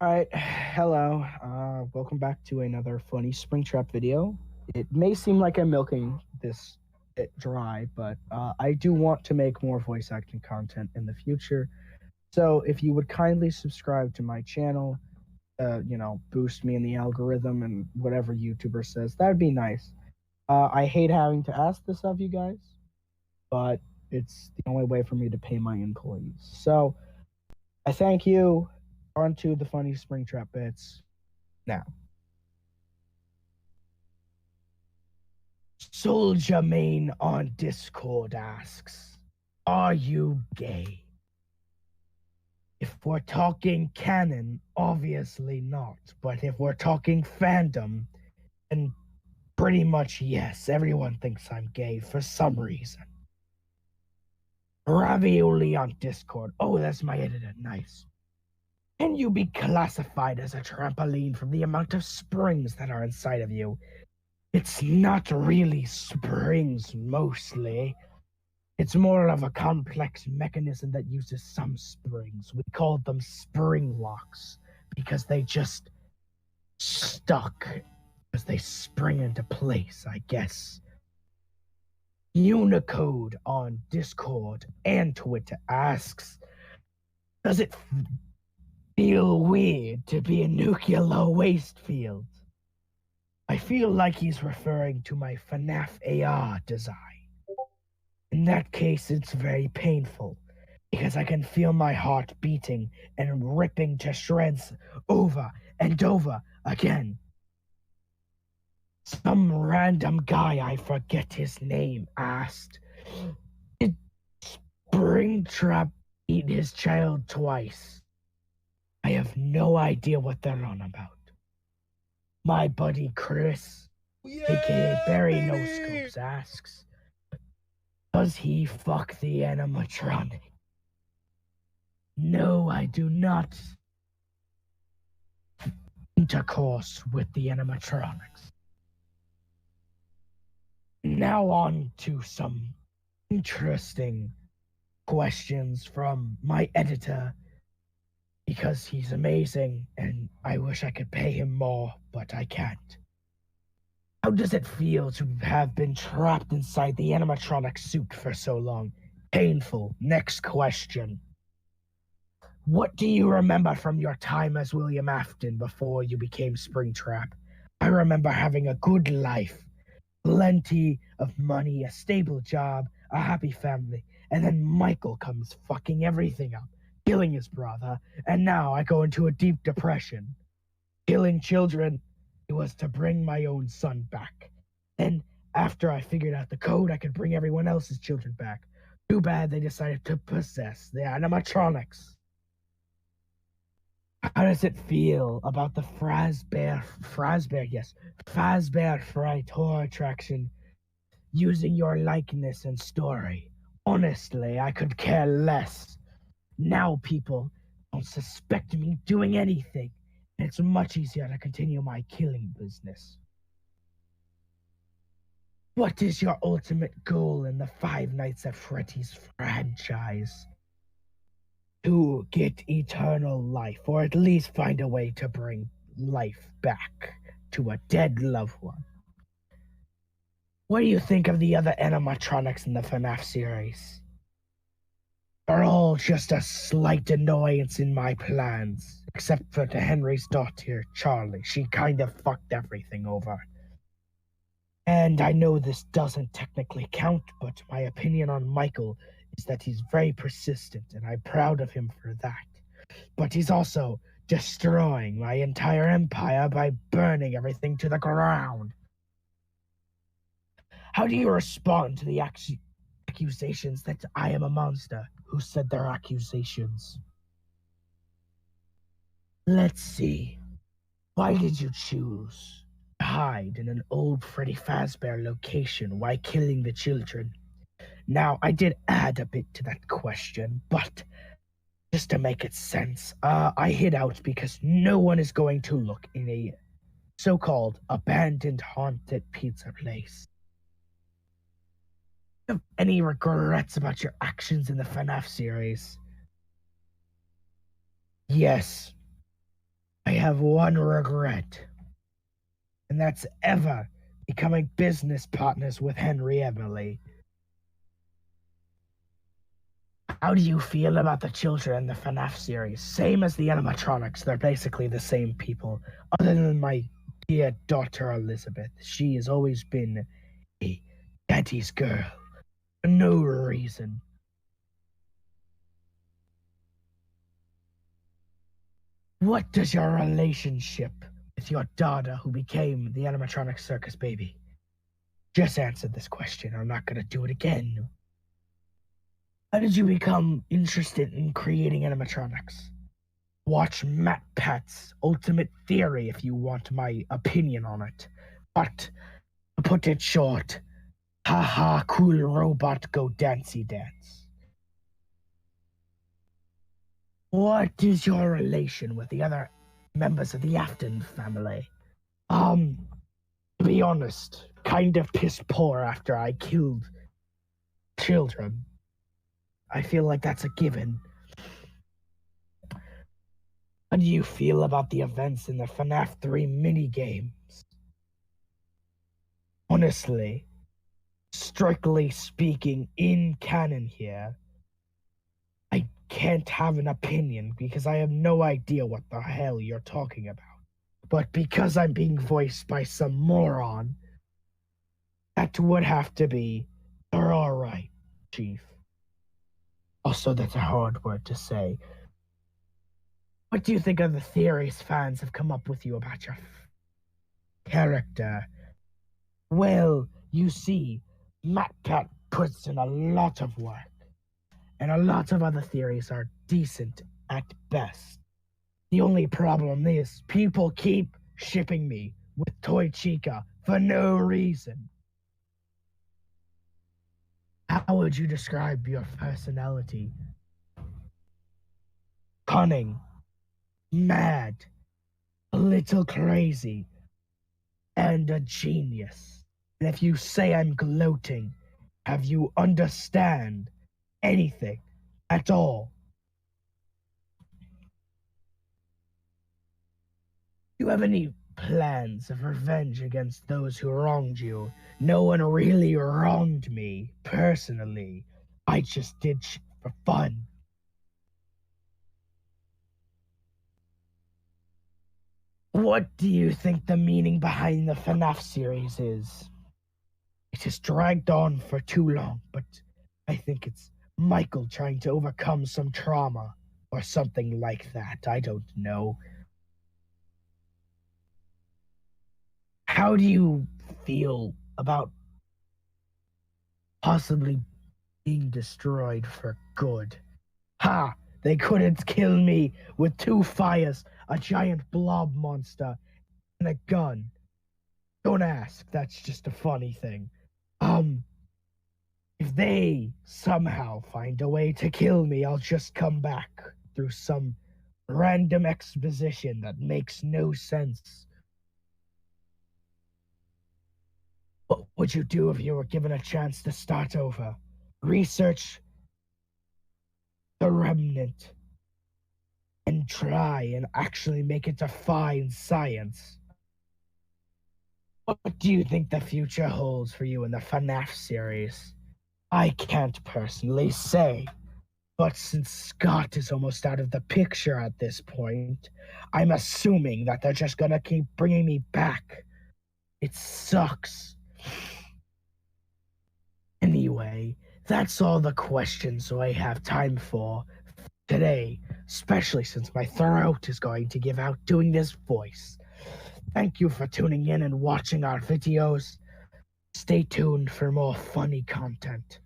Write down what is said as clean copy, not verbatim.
All right, hello. Welcome back to another funny Springtrap video. It may seem like I'm milking this bit dry, but I do want to make more voice acting content in the future. So if you would kindly subscribe to my channel, boost me in the algorithm and whatever YouTuber says, that would be nice. I hate having to ask this of you guys, but it's the only way for me to pay my employees. So I thank you. On to the funny Springtrap bits now. Soldier Main on Discord asks, are you gay? If we're talking canon, obviously not. But if we're talking fandom, then pretty much yes. Everyone thinks I'm gay for some reason. Ravioli on Discord. Oh, that's my editor. Nice. Can you be classified as a trampoline from the amount of springs that are inside of you? It's not really springs mostly. It's more of a complex mechanism that uses some springs. We called them spring locks because they just stuck, because they spring into place, I guess. Unicode on Discord and Twitter asks, does it feel weird to be a nuclear waste field? I feel like he's referring to my FNAF AR design. In that case, it's very painful because I can feel my heart beating and ripping to shreds over and over again. Some random guy, I forget his name, asked, did Springtrap eat his child twice? I have no idea what they're on about. My buddy Chris, aka Barry No Scopes, asks, does he fuck the animatronic? No, I do not intercourse with the animatronics. Now on to some interesting questions from my editor because he's amazing and I wish I could pay him more, but I can't. How does it feel to have been trapped inside the animatronic suit for so long? Painful. Next question. What do you remember from your time as William Afton before you became Springtrap? I remember having a good life, plenty of money, a stable job, a happy family, and then Michael comes fucking everything up, killing his brother, and now I go into a deep depression. Killing children, it was to bring my own son back. Then, after I figured out the code, I could bring everyone else's children back. Too bad they decided to possess the animatronics. How does it feel about the Fazbear Fright Horror attraction using your likeness and story? Honestly, I could care less. Now people don't suspect me doing anything, and it's much easier to continue my killing business. What is your ultimate goal in the Five Nights at Freddy's franchise? To get eternal life, or at least find a way to bring life back to a dead loved one. What do you think of the other animatronics in the FNAF series? They're all just a slight annoyance in my plans, except for the Henry's daughter, Charlie. She kind of fucked everything over. And I know this doesn't technically count, but my opinion on Michael is that he's very persistent, and I'm proud of him for that. But he's also destroying my entire empire by burning everything to the ground. How do you respond to the accusations that I am a monster? Who said they're accusations? Let's see. Why did you choose to hide in an old Freddy Fazbear location while killing the children? Now, I did add a bit to that question, but just to make it sense, I hid out because no one is going to look in a so-called abandoned haunted pizza place. Do you have any regrets about your actions in the FNAF series? Yes. have one regret, and that's ever becoming business partners with Henry Emily. How do you feel about the children in the FNAF series? Same as the animatronics, they're basically the same people. Other than my dear daughter Elizabeth, she has always been a daddy's girl for no reason. What does your relationship with your daughter, who became the animatronic circus baby? Just answer this question. I'm not going to do it again. How did you become interested in creating animatronics? Watch Matt Pat's Ultimate Theory if you want my opinion on it. But to put it short, haha, cool robot, go dancey dance. What is your relation with the other members of the Afton family? To be honest, kind of piss poor after I killed children. I feel like that's a given. How do you feel about the events in the FNAF 3 minigames? Honestly, strictly speaking, in canon here, I can't have an opinion because I have no idea what the hell you're talking about. But because I'm being voiced by some moron, that would have to be, they're alright, Chief. Also, that's a hard word to say. What do you think of the theories fans have come up with you about your character? Well, you see, MatPat puts in a lot of work, and a lot of other theories are decent at best. The only problem is people keep shipping me with Toy Chica for no reason. How would you describe your personality? Cunning, mad, a little crazy, and a genius. And if you say I'm gloating, have you understand anything at all? Do you have any plans of revenge against those who wronged you? No one really wronged me, personally. I just did shit for fun. What do you think the meaning behind the FNAF series is? It has dragged on for too long, but I think it's Michael trying to overcome some trauma or something like that. I don't know. How do you feel about possibly being destroyed for good? Ha! They couldn't kill me with two fires, a giant blob monster, and a gun. Don't ask, that's just a funny thing. If they somehow find a way to kill me, I'll just come back through some random exposition that makes no sense. What would you do if you were given a chance to start over? Research the remnant and try and actually make it define science. What do you think the future holds for you in the FNAF series? I can't personally say, but since Scott is almost out of the picture at this point, I'm assuming that they're just gonna keep bringing me back. It sucks. Anyway, that's all the questions I have time for today, especially since my throat is going to give out doing this voice. Thank you for tuning in and watching our videos. Stay tuned for more funny content.